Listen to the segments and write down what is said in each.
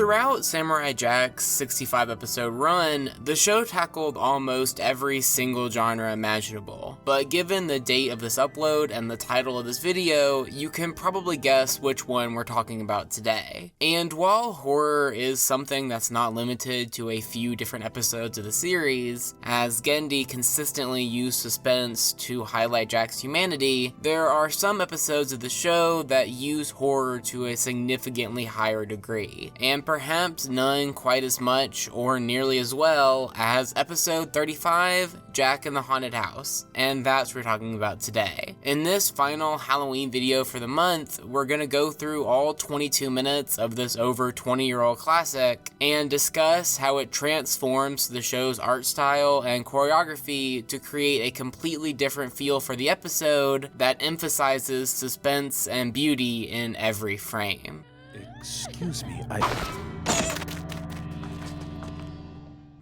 Throughout Samurai Jack's 65 episode run, the show tackled almost every single genre imaginable, but given the date of this upload and the title of this video, you can probably guess which one we're talking about today. And while horror is something that's not limited to a few different episodes of the series, as Gendy consistently used suspense to highlight Jack's humanity, there are some episodes of the show that use horror to a significantly higher degree, and perhaps none quite as much or nearly as well as episode 35, Jack in the Haunted House, and that's what we're talking about today. In this final Halloween video for the month, we're gonna go through all 22 minutes of this over 20-year-old classic and discuss how it transforms the show's art style and choreography to create a completely different feel for the episode that emphasizes suspense and beauty in every frame. Excuse me,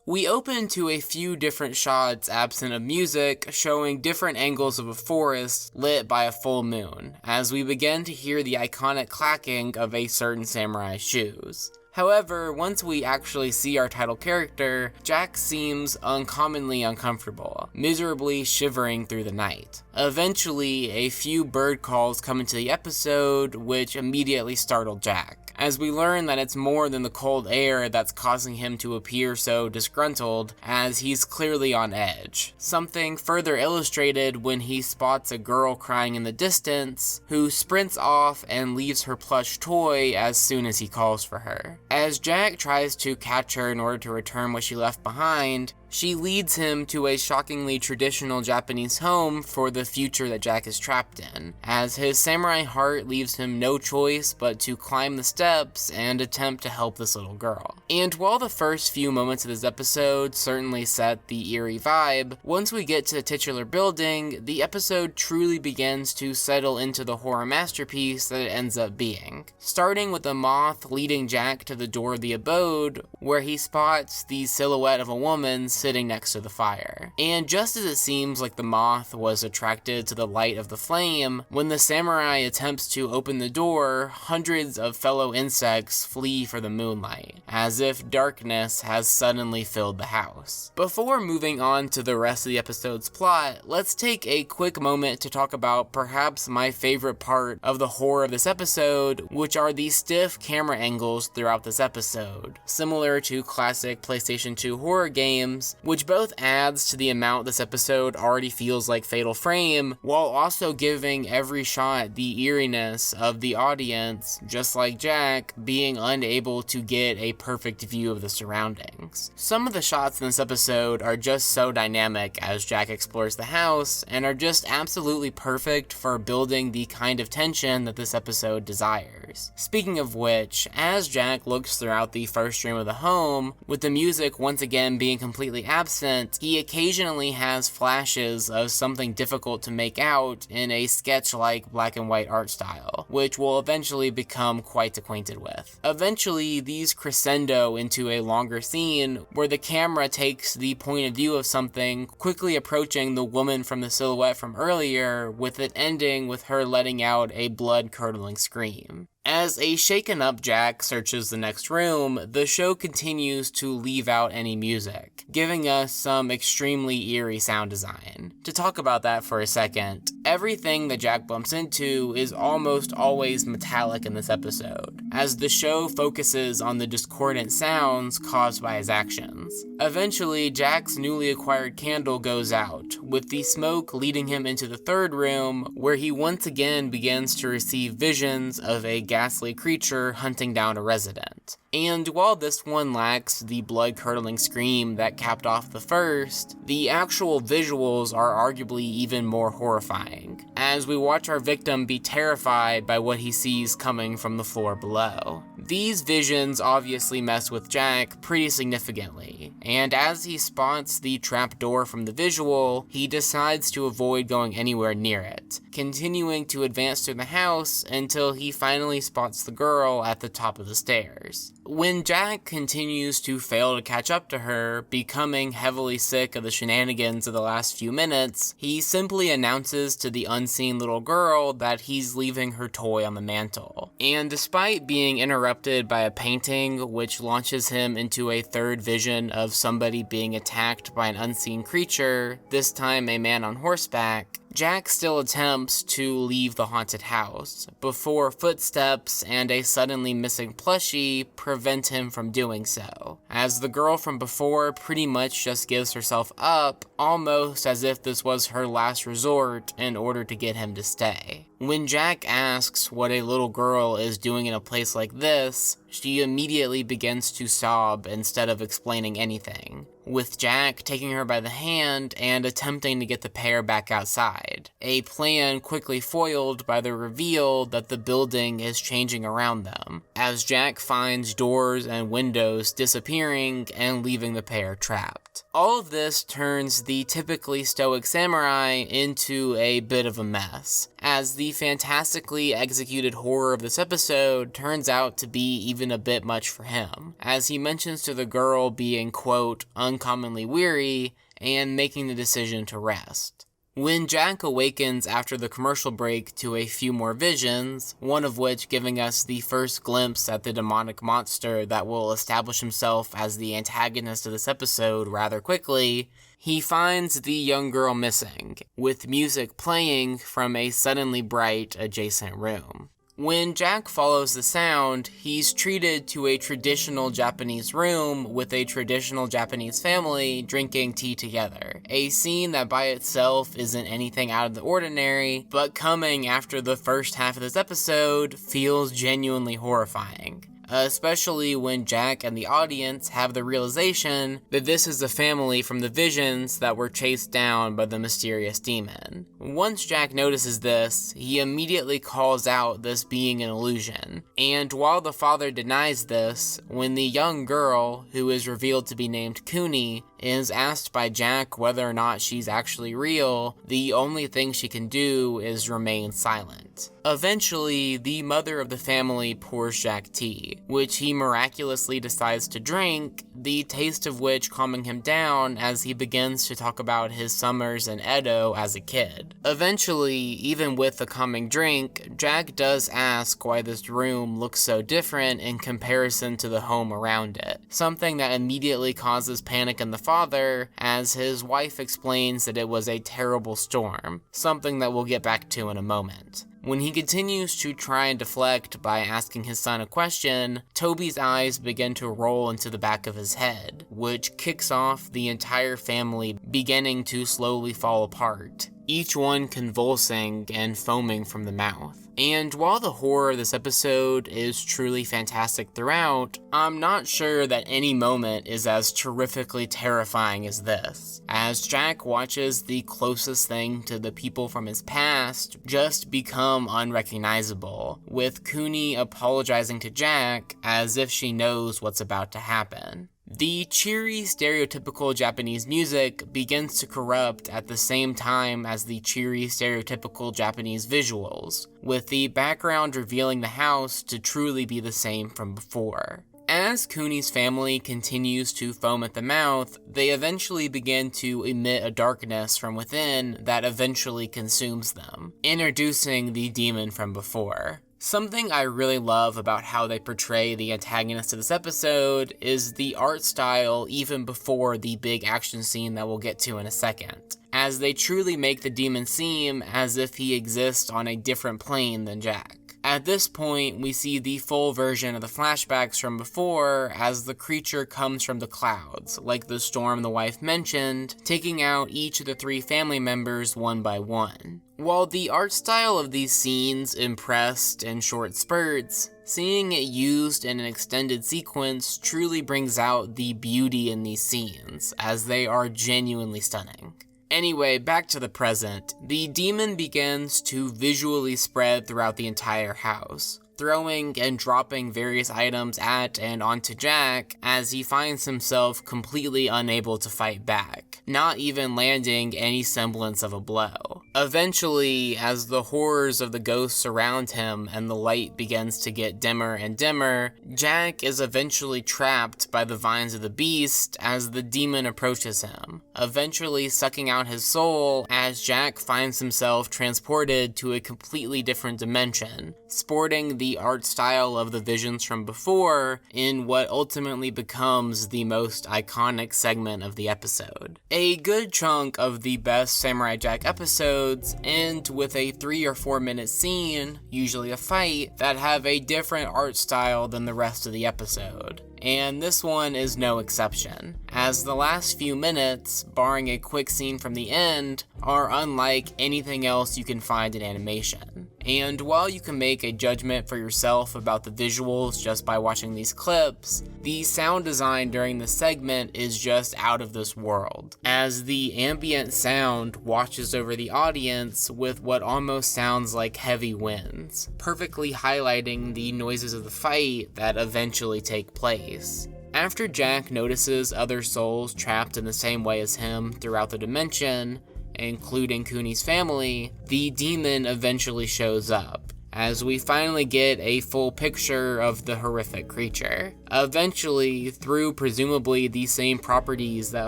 We open to a few different shots absent of music, showing different angles of a forest lit by a full moon, as we begin to hear the iconic clacking of a certain samurai's shoes. However, once we actually see our title character, Jack seems uncommonly uncomfortable, miserably shivering through the night. Eventually, a few bird calls come into the episode, which immediately startled Jack, as we learn that it's more than the cold air that's causing him to appear so disgruntled, as he's clearly on edge. Something further illustrated when he spots a girl crying in the distance, who sprints off and leaves her plush toy as soon as he calls for her. As Jack tries to catch her in order to return what she left behind, she leads him to a shockingly traditional Japanese home for the future that Jack is trapped in, as his samurai heart leaves him no choice but to climb the steps and attempt to help this little girl. And while the first few moments of this episode certainly set the eerie vibe, once we get to the titular building, the episode truly begins to settle into the horror masterpiece that it ends up being. Starting with the moth leading Jack to the door of the abode, where he spots the silhouette of a woman sitting next to the fire. And just as it seems like the moth was attracted to the light of the flame, when the samurai attempts to open the door, hundreds of fellow insects flee for the moonlight, as if darkness has suddenly filled the house. Before moving on to the rest of the episode's plot, let's take a quick moment to talk about perhaps my favorite part of the horror of this episode, which are the stiff camera angles throughout this episode, similar to classic PlayStation 2 horror games, which both adds to the amount this episode already feels like Fatal Frame, while also giving every shot the eeriness of the audience, just like Jack, being unable to get a perfect view of the surroundings. Some of the shots in this episode are just so dynamic as Jack explores the house, and are just absolutely perfect for building the kind of tension that this episode desires. Speaking of which, as Jack looks throughout the first room of the home, with the music once again being completely absent, he occasionally has flashes of something difficult to make out in a sketch-like black and white art style, which we'll eventually become quite acquainted with. Eventually, these crescendo into a longer scene where the camera takes the point of view of something quickly approaching the woman from the silhouette from earlier, with it ending with her letting out a blood-curdling scream. As a shaken-up Jack searches the next room, the show continues to leave out any music, giving us some extremely eerie sound design. To talk about that for a second, everything that Jack bumps into is almost always metallic in this episode, as the show focuses on the discordant sounds caused by his actions. Eventually, Jack's newly acquired candle goes out, with the smoke leading him into the third room, where he once again begins to receive visions of a ghastly creature hunting down a resident. And while this one lacks the blood-curdling scream that capped off the first, the actual visuals are arguably even more horrifying, as we watch our victim be terrified by what he sees coming from the floor below. These visions obviously mess with Jack pretty significantly, and as he spots the trapdoor from the visual, he decides to avoid going anywhere near it, continuing to advance through the house until he finally spots the girl at the top of the stairs. When Jack continues to fail to catch up to her, becoming heavily sick of the shenanigans of the last few minutes, he simply announces to the unseen little girl that he's leaving her toy on the mantle. And despite being interrupted by a painting which launches him into a third vision of somebody being attacked by an unseen creature, this time a man on horseback, Jack still attempts to leave the haunted house, before footsteps and a suddenly missing plushie prevent him from doing so, as the girl from before pretty much just gives herself up, almost as if this was her last resort in order to get him to stay. When Jack asks what a little girl is doing in a place like this, she immediately begins to sob instead of explaining anything, with Jack taking her by the hand and attempting to get the pair back outside, a plan quickly foiled by the reveal that the building is changing around them, as Jack finds doors and windows disappearing and leaving the pair trapped. All of this turns the typically stoic samurai into a bit of a mess, as the fantastically executed horror of this episode turns out to be even a bit much for him, as he mentions to the girl being, quote, uncommonly weary and making the decision to rest. When Jack awakens after the commercial break to a few more visions, one of which giving us the first glimpse at the demonic monster that will establish himself as the antagonist of this episode rather quickly, he finds the young girl missing, with music playing from a suddenly bright adjacent room. When Jack follows the sound, he's treated to a traditional Japanese room with a traditional Japanese family drinking tea together. A scene that by itself isn't anything out of the ordinary, but coming after the first half of this episode feels genuinely horrifying. Especially when Jack and the audience have the realization that this is the family from the visions that were chased down by the mysterious demon. Once Jack notices this, he immediately calls out this being an illusion, and while the father denies this, when the young girl, who is revealed to be named Kuni, is asked by Jack whether or not she's actually real, the only thing she can do is remain silent. Eventually, the mother of the family pours Jack tea, which he miraculously decides to drink, the taste of which calming him down as he begins to talk about his summers in Edo as a kid. Eventually, even with the calming drink, Jack does ask why this room looks so different in comparison to the home around it, something that immediately causes panic in the father, as his wife explains that it was a terrible storm, something that we'll get back to in a moment. When he continues to try and deflect by asking his son a question, Toby's eyes begin to roll into the back of his head, which kicks off the entire family beginning to slowly fall apart, each one convulsing and foaming from the mouth. And while the horror of this episode is truly fantastic throughout, I'm not sure that any moment is as terrifically terrifying as this, as Jack watches the closest thing to the people from his past just become unrecognizable, with Kuni apologizing to Jack as if she knows what's about to happen. The cheery, stereotypical Japanese music begins to corrupt at the same time as the cheery, stereotypical Japanese visuals, with the background revealing the house to truly be the same from before. As Kuni's family continues to foam at the mouth, they eventually begin to emit a darkness from within that eventually consumes them, introducing the demon from before. Something I really love about how they portray the antagonist of this episode is the art style even before the big action scene that we'll get to in a second, as they truly make the demon seem as if he exists on a different plane than Jack. At this point, we see the full version of the flashbacks from before as the creature comes from the clouds, like the storm the wife mentioned, taking out each of the 3 family members one by one. While the art style of these scenes impressed in short spurts, seeing it used in an extended sequence truly brings out the beauty in these scenes, as they are genuinely stunning. Anyway, back to the present. The demon begins to visually spread throughout the entire house, throwing and dropping various items at and onto Jack as he finds himself completely unable to fight back, not even landing any semblance of a blow. Eventually, as the horrors of the ghosts surround him and the light begins to get dimmer and dimmer, Jack is eventually trapped by the vines of the beast as the demon approaches him, eventually sucking out his soul as Jack finds himself transported to a completely different dimension, sporting the art style of the visions from before in what ultimately becomes the most iconic segment of the episode. A good chunk of the best Samurai Jack episodes end with a 3 or 4 minute scene, usually a fight, that have a different art style than the rest of the episode. And this one is no exception, as the last few minutes, barring a quick scene from the end, are unlike anything else you can find in animation. And while you can make a judgment for yourself about the visuals just by watching these clips, the sound design during the segment is just out of this world, as the ambient sound washes over the audience with what almost sounds like heavy winds, perfectly highlighting the noises of the fight that eventually take place. After Jack notices other souls trapped in the same way as him throughout the dimension, including Cooney's family, the demon eventually shows up, as we finally get a full picture of the horrific creature. Eventually, through presumably the same properties that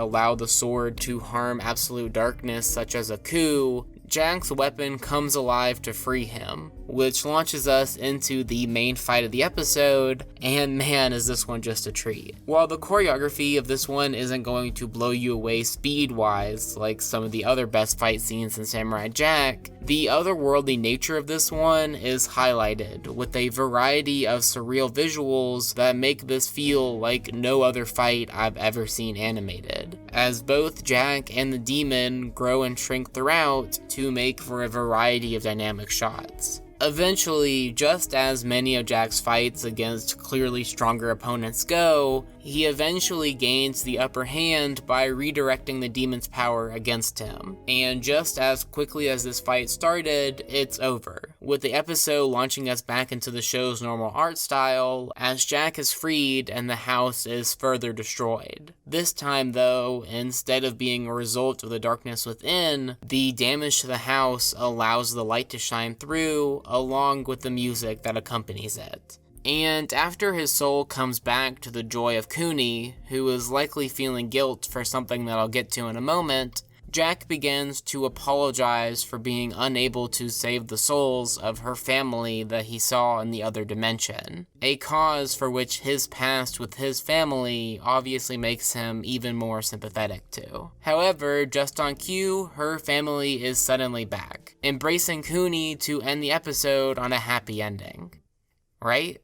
allow the sword to harm absolute darkness such as a coup, Jack's weapon comes alive to free him, which launches us into the main fight of the episode, and man is this one just a treat. While the choreography of this one isn't going to blow you away speed-wise like some of the other best fight scenes in Samurai Jack, the otherworldly nature of this one is highlighted with a variety of surreal visuals that make this feel like no other fight I've ever seen animated, as both Jack and the demon grow and shrink throughout to make for a variety of dynamic shots. Eventually, just as many of Jack's fights against clearly stronger opponents go, he eventually gains the upper hand by redirecting the demon's power against him. And just as quickly as this fight started, it's over, with the episode launching us back into the show's normal art style, as Jack is freed and the house is further destroyed. This time though, instead of being a result of the darkness within, the damage to the house allows the light to shine through, along with the music that accompanies it. And after his soul comes back to the joy of Cooney, who is likely feeling guilt for something that I'll get to in a moment, Jack begins to apologize for being unable to save the souls of her family that he saw in the other dimension, a cause for which his past with his family obviously makes him even more sympathetic to. However, just on cue, her family is suddenly back, embracing Cooney to end the episode on a happy ending. Right?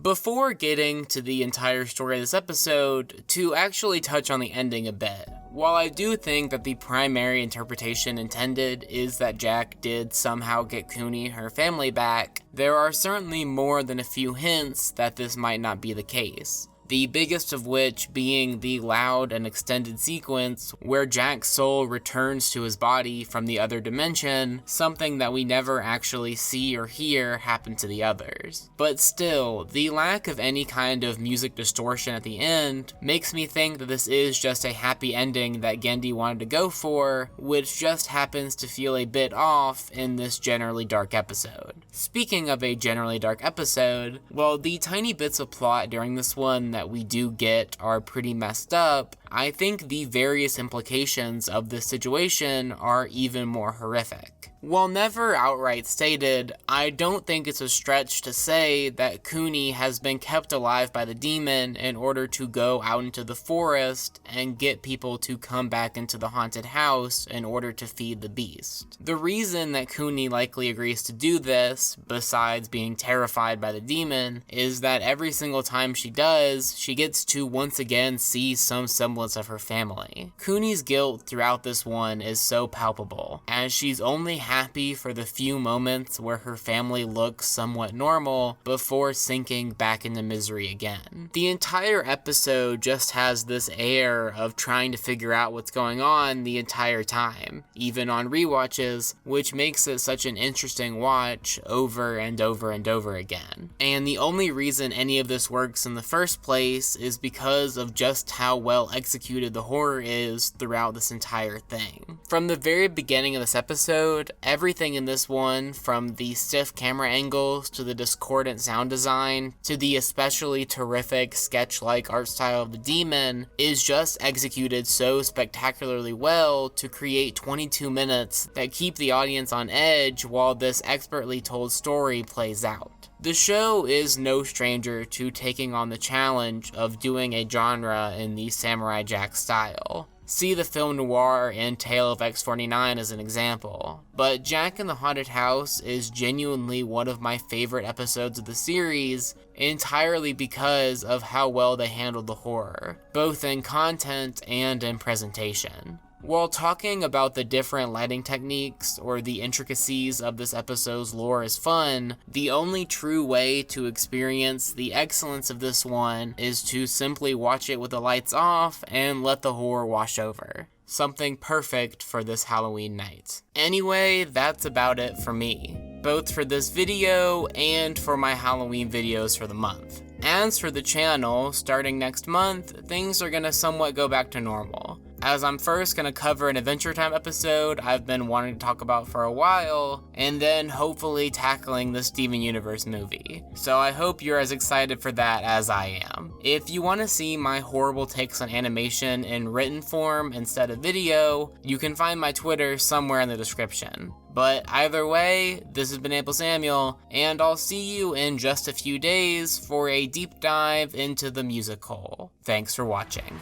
Before getting to the entire story of this episode, to actually touch on the ending a bit. While I do think that the primary interpretation intended is that Jack did somehow get Cooney her family back, there are certainly more than a few hints that this might not be the case. The biggest of which being the loud and extended sequence where Jack's soul returns to his body from the other dimension, something that we never actually see or hear happen to the others. But still, the lack of any kind of music distortion at the end makes me think that this is just a happy ending that Gendy wanted to go for, which just happens to feel a bit off in this generally dark episode. Speaking of a generally dark episode, well, the tiny bits of plot during this one that we do get are pretty messed up, I think the various implications of this situation are even more horrific. While never outright stated, I don't think it's a stretch to say that Cooney has been kept alive by the demon in order to go out into the forest and get people to come back into the haunted house in order to feed the beast. The reason that Cooney likely agrees to do this, besides being terrified by the demon, is that every single time she does, she gets to once again see some semblance of her family. Cooney's guilt throughout this one is so palpable, as she's only happy for the few moments where her family looks somewhat normal before sinking back into misery again. The entire episode just has this air of trying to figure out what's going on the entire time, even on rewatches, which makes it such an interesting watch over and over and over again. And the only reason any of this works in the first place is because of just how well executed the horror is throughout this entire thing. From the very beginning of this episode, everything in this one, from the stiff camera angles to the discordant sound design to the especially terrific sketch-like art style of the demon, is just executed so spectacularly well to create 22 minutes that keep the audience on edge while this expertly told story plays out. The show is no stranger to taking on the challenge of doing a genre in the Samurai Jack style. See the film noir and Tale of X-49 as an example. But Jack in the Haunted House is genuinely one of my favorite episodes of the series, entirely because of how well they handled the horror, both in content and in presentation. While talking about the different lighting techniques or the intricacies of this episode's lore is fun, the only true way to experience the excellence of this one is to simply watch it with the lights off and let the horror wash over. Something perfect for this Halloween night. Anyway, that's about it for me, both for this video and for my Halloween videos for the month. As for the channel, starting next month, things are gonna somewhat go back to normal, as I'm first going to cover an Adventure Time episode I've been wanting to talk about for a while, and then hopefully tackling the Steven Universe movie. So I hope you're as excited for that as I am. If you want to see my horrible takes on animation in written form instead of video, you can find my Twitter somewhere in the description. But either way, this has been April Samuel, and I'll see you in just a few days for a deep dive into the music hole. Thanks for watching.